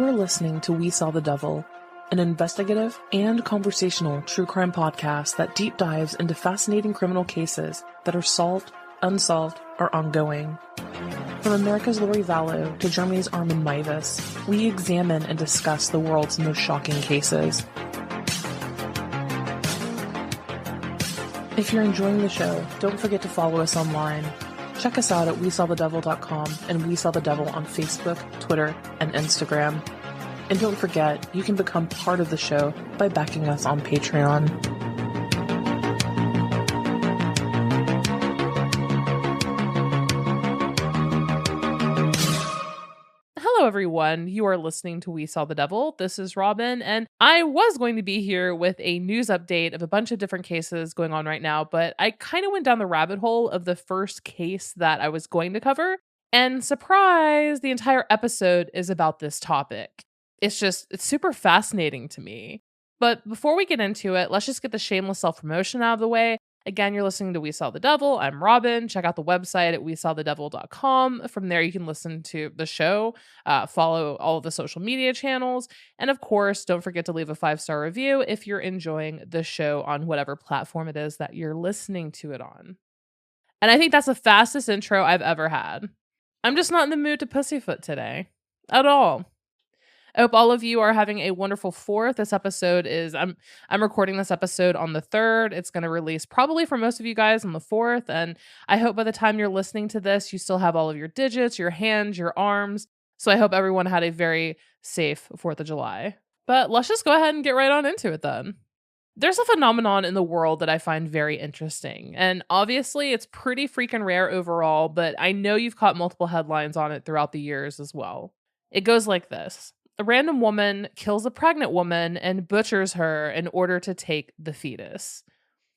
You are listening to We Saw the Devil, an investigative and conversational true crime podcast that deep dives into fascinating criminal cases that are solved, unsolved, or ongoing. From America's Lori Vallow to Germany's Armin Meiwes, we examine and discuss the world's most shocking cases. If you're enjoying the show, don't forget to follow us online. Check us out at WeSawTheDevil.com and We Saw the Devil on Facebook, Twitter, and Instagram. And don't forget, you can become part of the show by backing us on Patreon. Hello, everyone. You are listening to We Saw the Devil. This is Robin, and I was going to be here with a news update of a bunch of different cases going on right now, but I kind of went down the rabbit hole of the first case that I was going to cover, and surprise, the entire episode is about this topic. It's super fascinating to me. But before we get into it, let's just get the shameless self-promotion out of the way. Again, you're listening to We Saw the Devil. I'm Robin. Check out the website at WeSawTheDevil.com. From there, you can listen to the show, follow all of the social media channels, and of course, don't forget to leave a 5-star review if you're enjoying the show on whatever platform it is that you're listening to it on. And I think that's the fastest intro I've ever had. I'm just not in the mood to pussyfoot today. At all. I hope all of you are having a wonderful 4th. This episode is, I'm recording this episode on the 3rd. It's going to release probably for most of you guys on the 4th. And I hope by the time you're listening to this, you still have all of your digits, your hands, your arms. So I hope everyone had a very safe 4th of July. But let's just go ahead and get right on into it then. There's a phenomenon in the world that I find very interesting. And obviously it's pretty freaking rare overall, but I know you've caught multiple headlines on it throughout the years as well. It goes like this. A random woman kills a pregnant woman and butchers her in order to take the fetus.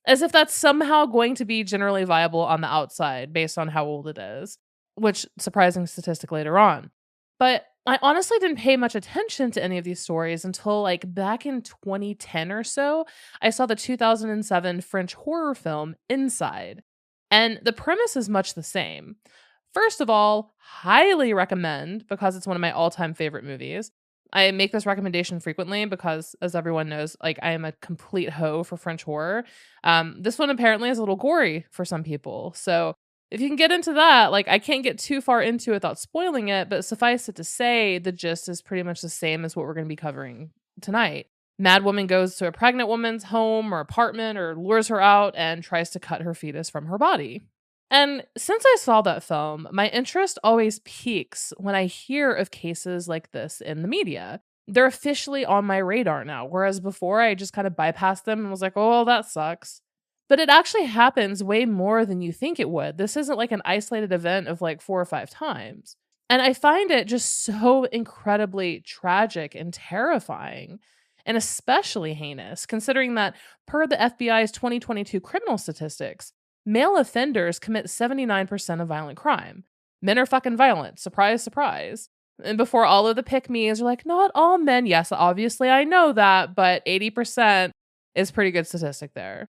As if that's somehow going to be generally viable on the outside based on how old it is, which surprising statistic later on. But I honestly didn't pay much attention to any of these stories until like back in 2010 or so, I saw the 2007 French horror film Inside. And the premise is much the same. First of all, highly recommend because it's one of my all-time favorite movies. I make this recommendation frequently because, as everyone knows, like I am a complete hoe for French horror. This one apparently is a little gory for some people. So if you can get into that, like I can't get too far into it without spoiling it, but suffice it to say, the gist is pretty much the same as what we're going to be covering tonight. Mad woman goes to a pregnant woman's home or apartment or lures her out and tries to cut her fetus from her body. And since I saw that film, my interest always peaks when I hear of cases like this in the media. They're officially on my radar now, whereas before I just kind of bypassed them and was like, oh, that sucks. But it actually happens way more than you think it would. This isn't like an isolated event of like 4 or 5 times. And I find it just so incredibly tragic and terrifying, and especially heinous, considering that per the FBI's 2022 criminal statistics, male offenders commit 79% of violent crime. Men are fucking violent. Surprise, surprise. And before all of the pick-me's are like, not all men. Yes, obviously I know that, but 80% is pretty good statistic there.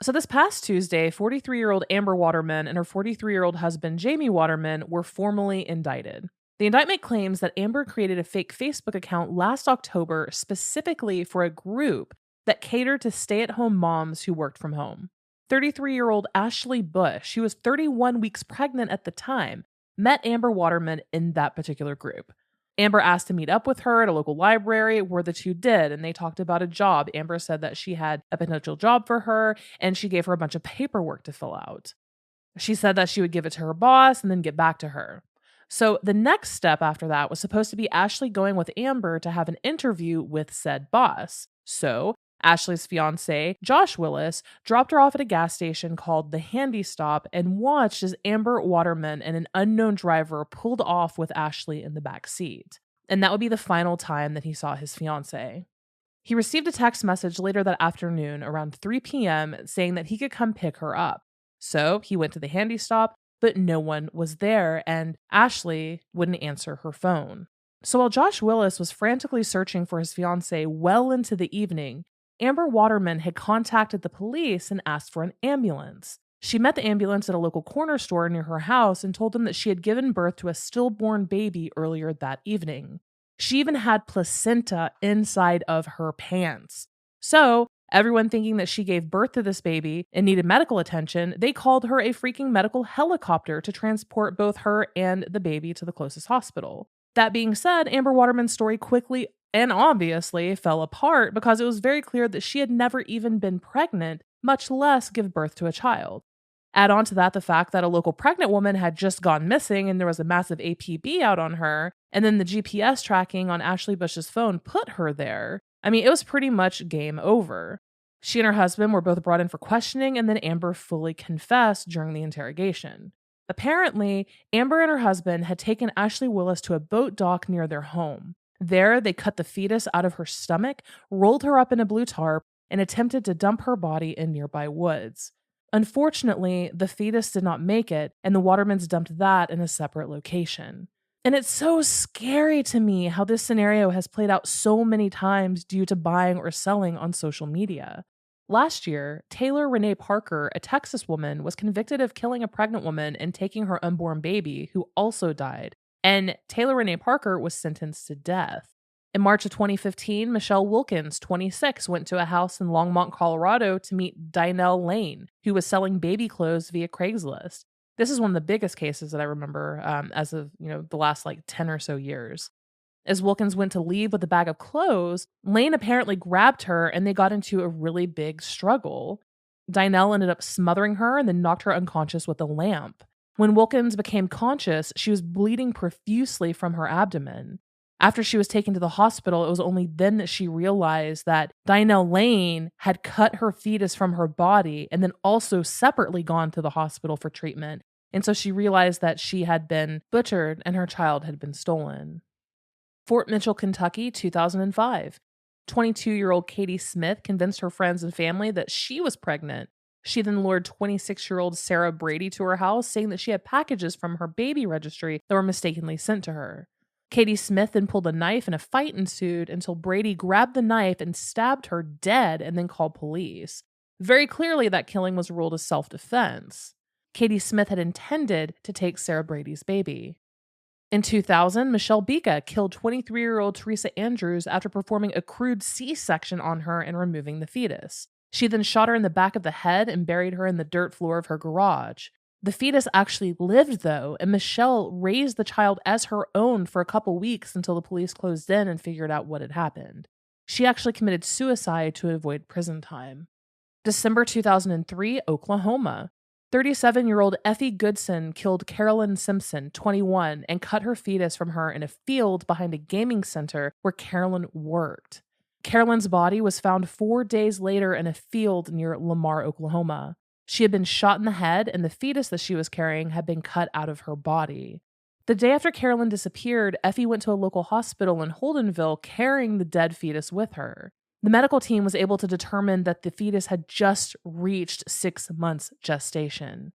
So this past Tuesday, 43-year-old Amber Waterman and her 43-year-old husband, Jamie Waterman, were formally indicted. The indictment claims that Amber created a fake Facebook account last October specifically for a group that catered to stay-at-home moms who worked from home. 33-year-old Ashley Bush, she was 31 weeks pregnant at the time, met Amber Waterman in that particular group. Amber asked to meet up with her at a local library where the two did, and they talked about a job. Amber said that she had a potential job for her, and she gave her a bunch of paperwork to fill out. She said that she would give it to her boss and then get back to her. So the next step after that was supposed to be Ashley going with Amber to have an interview with said boss. So Ashley's fiance, Josh Willis, dropped her off at a gas station called the Handy Stop and watched as Amber Waterman and an unknown driver pulled off with Ashley in the back seat. And that would be the final time that he saw his fiance. He received a text message later that afternoon around 3 p.m. saying that he could come pick her up. So he went to the Handy Stop, but no one was there, and Ashley wouldn't answer her phone. So while Josh Willis was frantically searching for his fiance well into the evening, Amber Waterman had contacted the police and asked for an ambulance. She met the ambulance at a local corner store near her house and told them that she had given birth to a stillborn baby earlier that evening. She even had placenta inside of her pants. So, everyone thinking that she gave birth to this baby and needed medical attention, they called her a freaking medical helicopter to transport both her and the baby to the closest hospital. That being said, Amber Waterman's story quickly and obviously fell apart because it was very clear that she had never even been pregnant, much less give birth to a child. Add on to that the fact that a local pregnant woman had just gone missing and there was a massive APB out on her, and then the GPS tracking on Ashley Bush's phone put her there. I mean, it was pretty much game over. She and her husband were both brought in for questioning, and then Amber fully confessed during the interrogation. Apparently, Amber and her husband had taken Ashley Willis to a boat dock near their home. There, they cut the fetus out of her stomach, rolled her up in a blue tarp, and attempted to dump her body in nearby woods. Unfortunately, the fetus did not make it, and the Watermans dumped that in a separate location. And it's so scary to me how this scenario has played out so many times due to buying or selling on social media. Last year, Taylor Rene Parker, a Texas woman, was convicted of killing a pregnant woman and taking her unborn baby, who also died, and Taylor Rene Parker was sentenced to death. In March of 2015, Michelle Wilkins, 26, went to a house in Longmont, Colorado to meet Dynell Lane, who was selling baby clothes via Craigslist. This is one of the biggest cases that I remember as of the last 10 or so years. As Wilkins went to leave with a bag of clothes, Lane apparently grabbed her and they got into a really big struggle. Dynell ended up smothering her and then knocked her unconscious with a lamp. When Wilkins became conscious, she was bleeding profusely from her abdomen. After she was taken to the hospital, it was only then that she realized that Dynell Lane had cut her fetus from her body and then also separately gone to the hospital for treatment. And so she realized that she had been butchered and her child had been stolen. Fort Mitchell, Kentucky, 2005. 22-year-old Katie Smith convinced her friends and family that she was pregnant. She then lured 26-year-old Sarah Brady to her house, saying that she had packages from her baby registry that were mistakenly sent to her. Katie Smith then pulled a knife and a fight ensued until Brady grabbed the knife and stabbed her dead and then called police. Very clearly, that killing was ruled as self-defense. Katie Smith had intended to take Sarah Brady's baby. In 2000, Michelle Bica killed 23-year-old Teresa Andrews after performing a crude C-section on her and removing the fetus. She then shot her in the back of the head and buried her in the dirt floor of her garage. The fetus actually lived, though, and Michelle raised the child as her own for a couple weeks until the police closed in and figured out what had happened. She actually committed suicide to avoid prison time. December 2003, Oklahoma. 37-year-old Effie Goodson killed Carolyn Simpson, 21, and cut her fetus from her in a field behind a gaming center where Carolyn worked. Carolyn's body was found 4 days later in a field near Lamar, Oklahoma. She had been shot in the head, and the fetus that she was carrying had been cut out of her body. The day after Carolyn disappeared, Effie went to a local hospital in Holdenville carrying the dead fetus with her. The medical team was able to determine that the fetus had just reached 6 months gestation.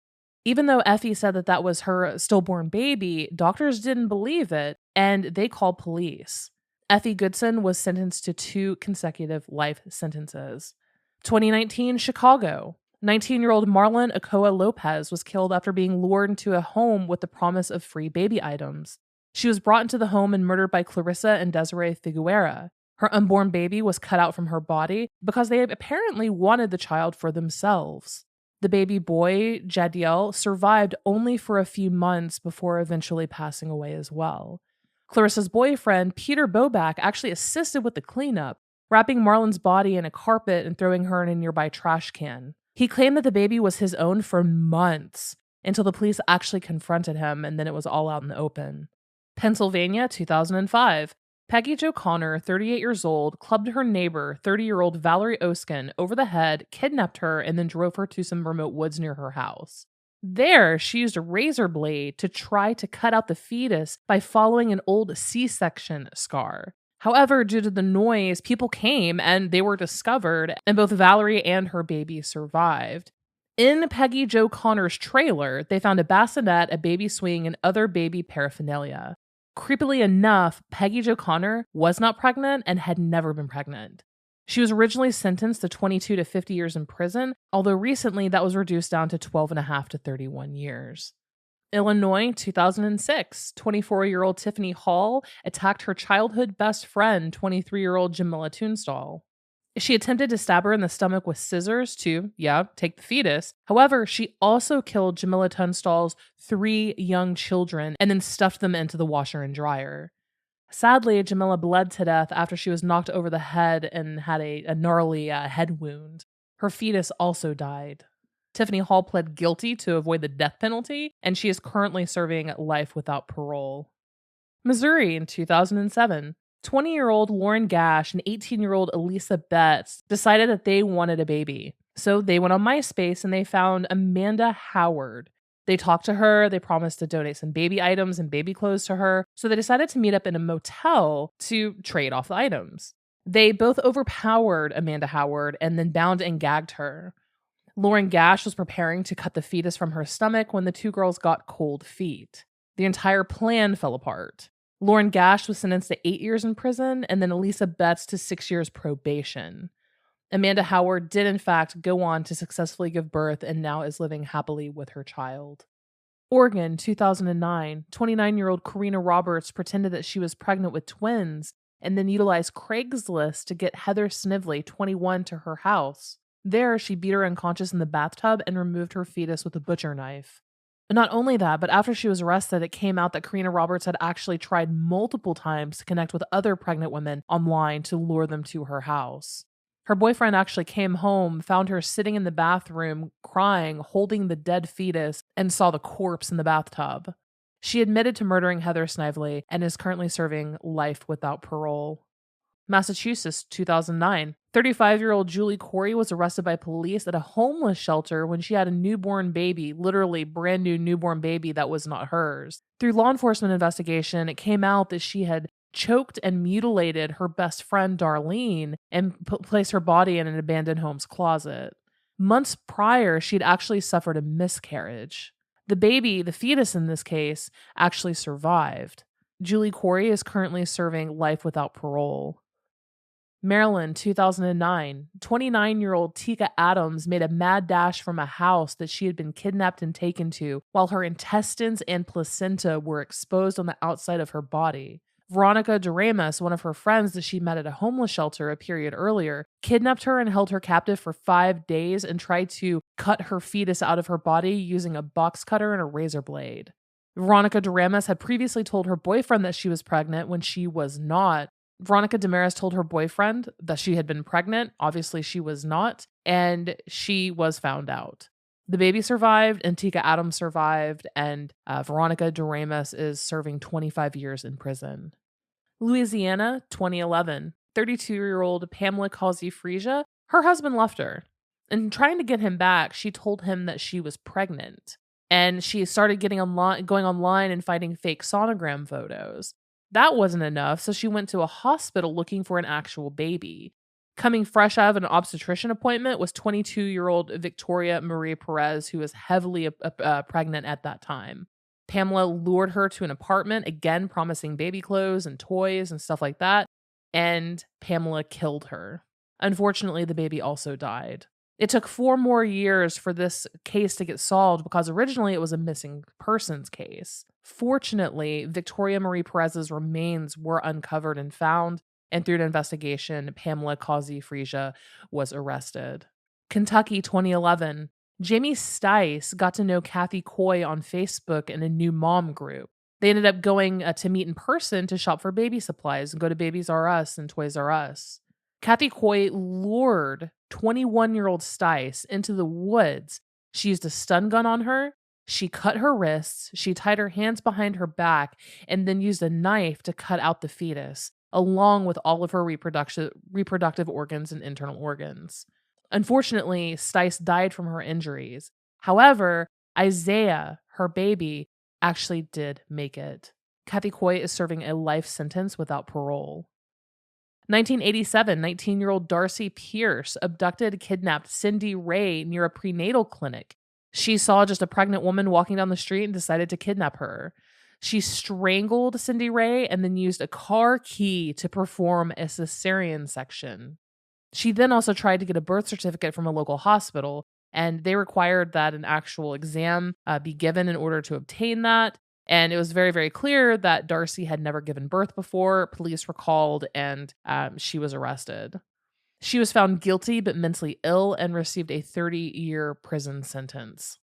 Even though Effie said that that was her stillborn baby, doctors didn't believe it, and they called police. Effie Goodson was sentenced to 2 consecutive life sentences. 2019, Chicago. 19-year-old Marlen Ochoa Lopez was killed after being lured into a home with the promise of free baby items. She was brought into the home and murdered by Clarissa and Desiree Figuera. Her unborn baby was cut out from her body because they apparently wanted the child for themselves. The baby boy, Jadiel, survived only for a few months before eventually passing away as well. Clarissa's boyfriend, Peter Boback, actually assisted with the cleanup, wrapping Marlen's body in a carpet and throwing her in a nearby trash can. He claimed that the baby was his own for months until the police actually confronted him, and then it was all out in the open. Pennsylvania, 2005. Peggy Jo Connor, 38 years old, clubbed her neighbor, 30-year-old Valerie Oskin, over the head, kidnapped her, and then drove her to some remote woods near her house. There, she used a razor blade to try to cut out the fetus by following an old C-section scar. However, due to the noise, people came and they were discovered, and both Valerie and her baby survived. In Peggy Jo Connor's trailer, they found a bassinet, a baby swing, and other baby paraphernalia. Creepily enough, Peggy Jo Connor was not pregnant and had never been pregnant. She was originally sentenced to 22 to 50 years in prison, although recently that was reduced down to 12 and a half to 31 years. Illinois, 2006. 24-year-old Tiffany Hall attacked her childhood best friend, 23-year-old Jamila Tunstall. She attempted to stab her in the stomach with scissors to, take the fetus. However, she also killed Jamila Tunstall's 3 young children and then stuffed them into the washer and dryer. Sadly, Jamila bled to death after she was knocked over the head and had a gnarly head wound. Her fetus also died. Tiffany Hall pled guilty to avoid the death penalty, and she is currently serving life without parole. Missouri in 2007. 20-year-old Lauren Gash and 18-year-old Elisa Betts decided that they wanted a baby. So they went on MySpace and they found Amanda Howard. They talked to her, they promised to donate some baby items and baby clothes to her, so they decided to meet up in a motel to trade off the items. They both overpowered Amanda Howard and then bound and gagged her. Lauren Gash was preparing to cut the fetus from her stomach when the 2 girls got cold feet. The entire plan fell apart. Lauren Gash was sentenced to 8 years in prison, and then Elisa Betts to 6 years probation. Amanda Howard did, in fact, go on to successfully give birth and now is living happily with her child. Oregon, 2009. 29-year-old Korena Roberts pretended that she was pregnant with twins and then utilized Craigslist to get Heather Snively, 21, to her house. There, she beat her unconscious in the bathtub and removed her fetus with a butcher knife. Not only that, but after she was arrested, it came out that Korena Roberts had actually tried multiple times to connect with other pregnant women online to lure them to her house. Her boyfriend actually came home, found her sitting in the bathroom, crying, holding the dead fetus, and saw the corpse in the bathtub. She admitted to murdering Heather Snively and is currently serving life without parole. Massachusetts, 2009. 35-year-old Julie Corey was arrested by police at a homeless shelter when she had a newborn baby, literally brand new newborn baby that was not hers. Through law enforcement investigation, it came out that she had choked and mutilated her best friend Darlene and placed her body in an abandoned home's closet. Months prior, she'd actually suffered a miscarriage. The baby, the fetus in this case, actually survived. Julie Corey is currently serving life without parole. Maryland, 2009. 29-year-old Teka Adams made a mad dash from a house that she had been kidnapped and taken to while her intestines and placenta were exposed on the outside of her body. Veronica Doremus, one of her friends that she met at a homeless shelter a period earlier, kidnapped her and held her captive for 5 days and tried to cut her fetus out of her body using a box cutter and a razor blade. Veronica Doremus had previously told her boyfriend that she was pregnant when she was not. Veronica Damaris told her boyfriend that she had been pregnant. Obviously, she was not, and she was found out. The baby survived, and Teka Adams survived, and Veronica Doremus is serving 25 years in prison. Louisiana, 2011. 32-year-old Pamela Causey-Fregia, her husband left her. And trying to get him back, she told him that she was pregnant. And she started going online and finding fake sonogram photos. That wasn't enough, so she went to a hospital looking for an actual baby. Coming fresh out of an obstetrician appointment was 22-year-old Victoria Marie Perez, who was heavily pregnant at that time. Pamela lured her to an apartment, again promising baby clothes and toys and stuff like that, and Pamela killed her. Unfortunately, the baby also died. It took 4 more years for this case to get solved because originally it was a missing persons case. Fortunately, Victoria Marie Perez's remains were uncovered and found, and through an investigation, Pamela Causey-Fregia was arrested. Kentucky, 2011. Jamie Stice got to know Kathy Coy on Facebook in a new mom group. They ended up going to meet in person to shop for baby supplies and go to Babies R Us and Toys R Us. Kathy Coy lured 21-year-old Stice into the woods. She used a stun gun on her. She cut her wrists. She tied her hands behind her back and then used a knife to cut out the fetus, along with all of her reproductive organs and internal organs. Unfortunately, Stice died from her injuries. However, Isaiah, her baby, actually did make it. Kathy Coy is serving a life sentence without parole. 1987, 19-year-old Darci Pierce abducted, kidnapped Cindy Ray near a prenatal clinic. She saw just a pregnant woman walking down the street and decided to kidnap her. She strangled Cindy Ray and then used a car key to perform a cesarean section. She then also tried to get a birth certificate from a local hospital, and they required that an actual exam be given in order to obtain that. And it was very, very clear that Darci had never given birth before. Police were called, and she was arrested. She was found guilty but mentally ill and received a 30-year prison sentence.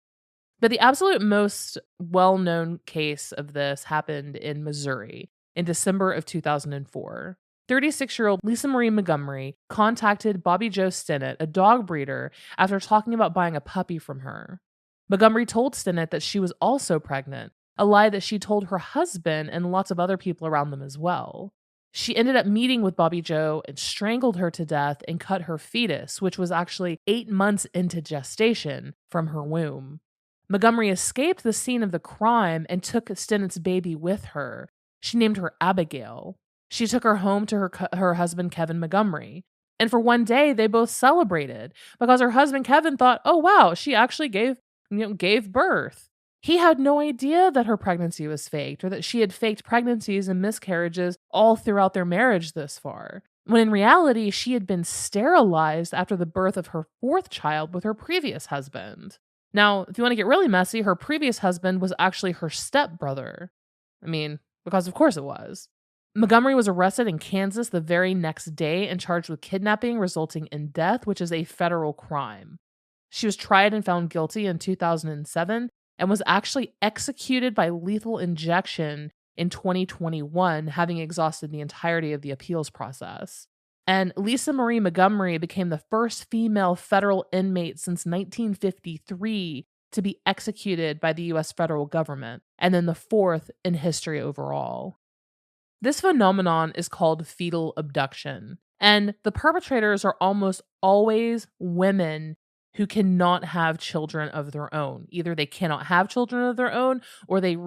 But the absolute most well-known case of this happened in Missouri in December of 2004. 36-year-old Lisa Marie Montgomery contacted Bobby Jo Stinnett, a dog breeder, after talking about buying a puppy from her. Montgomery told Stinnett that she was also pregnant, a lie that she told her husband and lots of other people around them as well. She ended up meeting with Bobby Jo and strangled her to death and cut her fetus, which was actually 8 months into gestation, from her womb. Montgomery escaped the scene of the crime and took Stinnett's baby with her. She named her Abigail. She took her home to her husband, Kevin Montgomery. And for one day, they both celebrated because her husband, Kevin, thought, oh, wow, she actually gave birth. He had no idea that her pregnancy was faked or that she had faked pregnancies and miscarriages all throughout their marriage this far, when in reality, she had been sterilized after the birth of her 4th child with her previous husband. Now, if you want to get really messy, her previous husband was actually her stepbrother. Because of course it was. Montgomery was arrested in Kansas the very next day and charged with kidnapping resulting in death, which is a federal crime. She was tried and found guilty in 2007 and was actually executed by lethal injection in 2021, having exhausted the entirety of the appeals process. And Lisa Marie Montgomery became the first female federal inmate since 1953 to be executed by the U.S. federal government, and then the 4th in history overall. This phenomenon is called fetal abduction, and the perpetrators are almost always women who cannot have children of their own. Either they cannot have children of their own, or they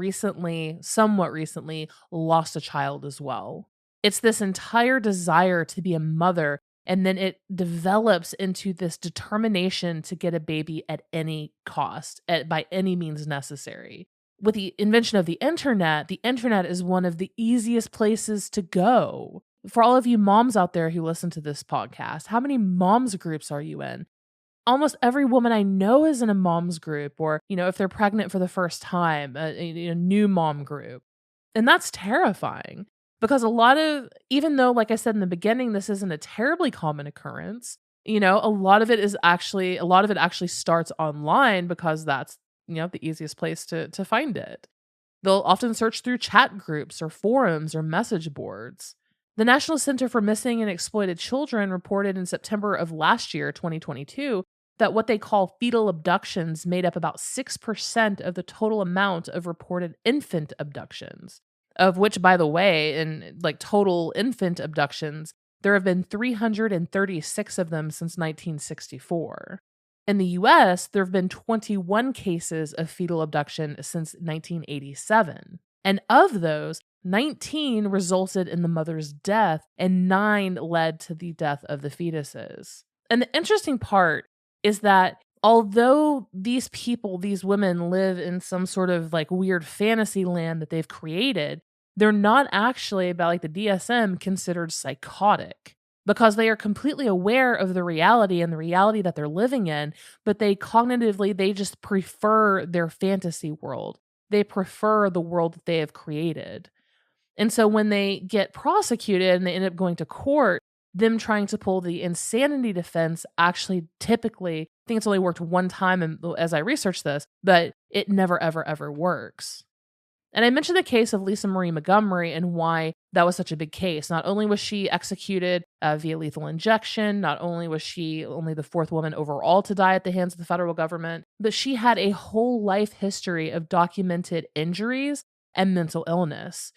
somewhat recently, lost a child as well. It's this entire desire to be a mother, and then it develops into this determination to get a baby at any cost, by any means necessary. With the invention of the internet is one of the easiest places to go. For all of you moms out there who listen to this podcast, how many moms groups are you in? Almost every woman I know is in a moms group, or, if they're pregnant for the first time, a new mom group. And that's terrifying because even though, like I said in the beginning, this isn't a terribly common occurrence, a lot of it actually starts online because that's, the easiest place to find it. They'll often search through chat groups or forums or message boards. The National Center for Missing and Exploited Children reported in September of last year, 2022, that what they call fetal abductions made up about 6% of the total amount of reported infant abductions, of which, by the way, in total infant abductions, there have been 336 of them since 1964. In the US, there have been 21 cases of fetal abduction since 1987. And of those, 19 resulted in the mother's death and 9 led to the death of the fetuses. And the interesting part is that although these women live in some sort of weird fantasy land that they've created, they're not actually, by the DSM, considered psychotic. Because they are completely aware of the reality and the reality that they're living in, but they just prefer their fantasy world. They prefer the world that they have created. And so when they get prosecuted and they end up going to court, them trying to pull the insanity defense actually typically, I think it's only worked one time as I researched this, but it never, ever, ever works. And I mentioned the case of Lisa Marie Montgomery and why that was such a big case. Not only was she executed via lethal injection, not only was she only the 4th woman overall to die at the hands of the federal government, but she had a whole life history of documented injuries and mental illness.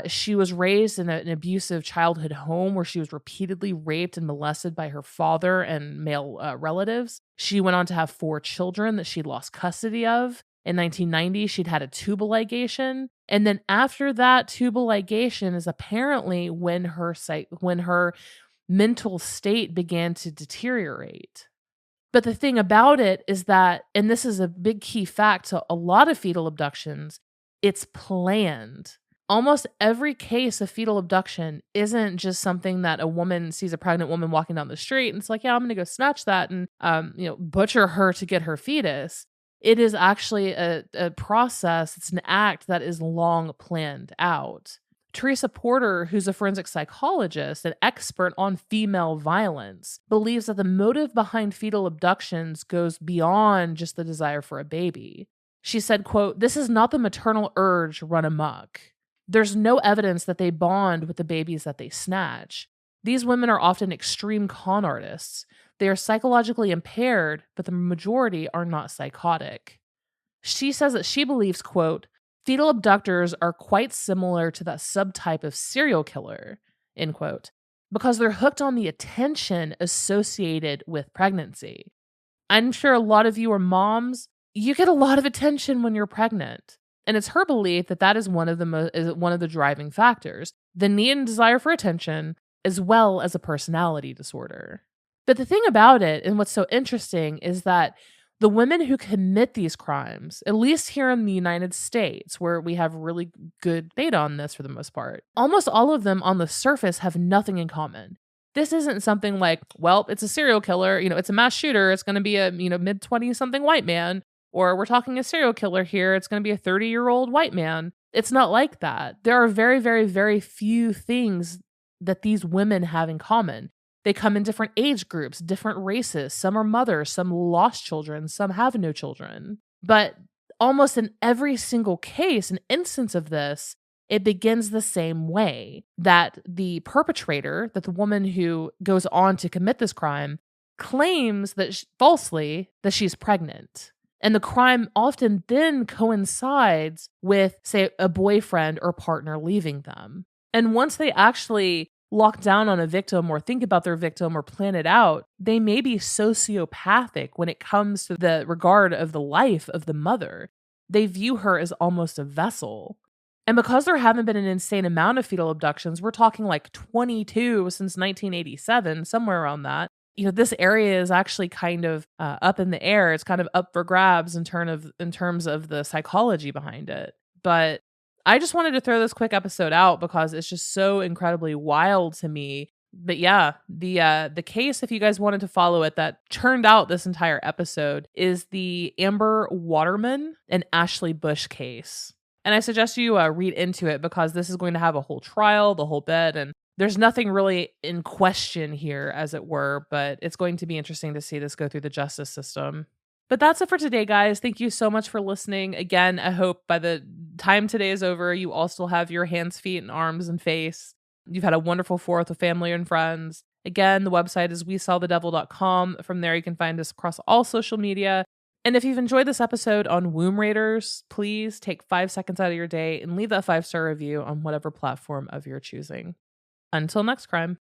She was raised in an abusive childhood home where she was repeatedly raped and molested by her father and male relatives. She went on to have 4 children that she lost custody of. In 1990, she'd had a tubal ligation. And then after that tubal ligation is apparently when her mental state began to deteriorate. But the thing about it is that, and this is a big key fact to a lot of fetal abductions, it's planned. Almost every case of fetal abduction isn't just something that a woman sees a pregnant woman walking down the street and it's like, yeah, I'm going to go snatch that and, butcher her to get her fetus. It is actually a process. It's an act that is long planned out. Teresa Porter, who's a forensic psychologist, an expert on female violence, believes that the motive behind fetal abductions goes beyond just the desire for a baby. She said, quote, "This is not the maternal urge run amok. There's no evidence that they bond with the babies that they snatch. These women are often extreme con artists. They are psychologically impaired, but the majority are not psychotic." She says that she believes, quote, "Fetal abductors are quite similar to that subtype of serial killer," end quote, because they're hooked on the attention associated with pregnancy. I'm sure a lot of you are moms. You get a lot of attention when you're pregnant. And it's her belief that that is one of the driving factors, the need and desire for attention, as well as a personality disorder. But the thing about it, and what's so interesting, is that the women who commit these crimes, at least here in the United States, where we have really good data on this for the most part, almost all of them on the surface have nothing in common. This isn't something like, well, it's a serial killer, it's a mass shooter, it's going to be a, mid-20 something white man, or we're talking a serial killer here, it's going to be a 30-year-old white man. It's not like that. There are very, very, very few things that these women have in common. They come in different age groups, different races. Some are mothers, some lost children, some have no children. But almost in every single case, an instance of this, it begins the same way, that the perpetrator, that the woman who goes on to commit this crime, claims that falsely that she's pregnant. And the crime often then coincides with, say, a boyfriend or partner leaving them. And once they actually lock down on a victim or think about their victim or plan it out, they may be sociopathic when it comes to the regard of the life of the mother. They view her as almost a vessel. And because there haven't been an insane amount of fetal abductions, we're talking like 22 since 1987, somewhere around that. This area is actually kind of up in the air. It's kind of up for grabs in terms of the psychology behind it. But I just wanted to throw this quick episode out because it's just so incredibly wild to me. But yeah, the case, if you guys wanted to follow it, that churned out this entire episode is the Amber Waterman and Ashley Bush case. And I suggest you read into it because this is going to have a whole trial, the whole bit, and there's nothing really in question here, as it were, but it's going to be interesting to see this go through the justice system. But that's it for today, guys. Thank you so much for listening. Again, I hope by the time today is over, you all still have your hands, feet, and arms and face. You've had a wonderful 4th with family and friends. Again, the website is wesawthedevil.com. From there, you can find us across all social media. And if you've enjoyed this episode on womb raiders, please take 5 seconds out of your day and leave that 5-star review on whatever platform of your choosing. Until next crime.